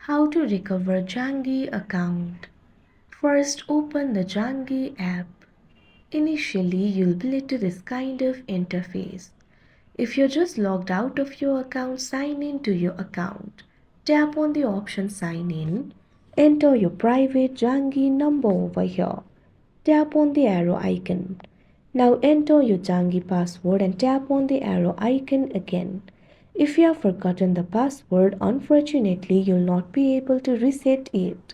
How to recover Zangi account. First, open the Zangi app. Initially, you'll be led to this kind of interface. If you're just logged out of your account, sign in to your account. Tap on the option Sign In. Enter your private Zangi number over here. Tap on the arrow icon. Now enter your Zangi password and tap on the arrow icon again. If you have forgotten the password, unfortunately you'll not be able to reset it.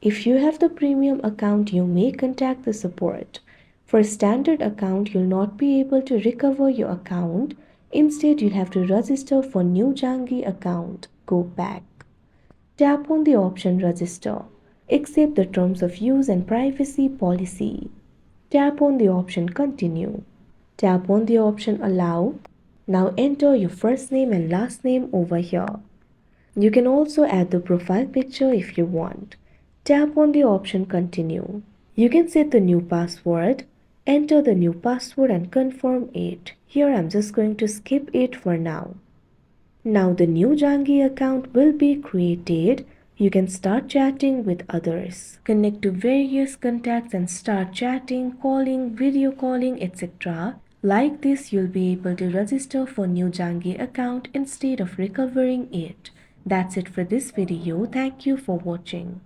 If you have the premium account, you may contact the support. For standard account, you'll not be able to recover your account. Instead, you'll have to register for new Zangi account. Go back. Tap on the option Register. Accept the terms of use and privacy policy. Tap on the option Continue. Tap on the option Allow. Now enter your first name and last name over here. You can also add the profile picture if you want. Tap on the option Continue. You can set the new password. Enter the new password and confirm it. Here I'm just going to skip it for now. Now the new Zangi account will be created. You can start chatting with others. Connect to various contacts and start chatting, calling, video calling, etc. Like this, you'll be able to register for new Zangi account instead of recovering it. That's it for this video. Thank you for watching.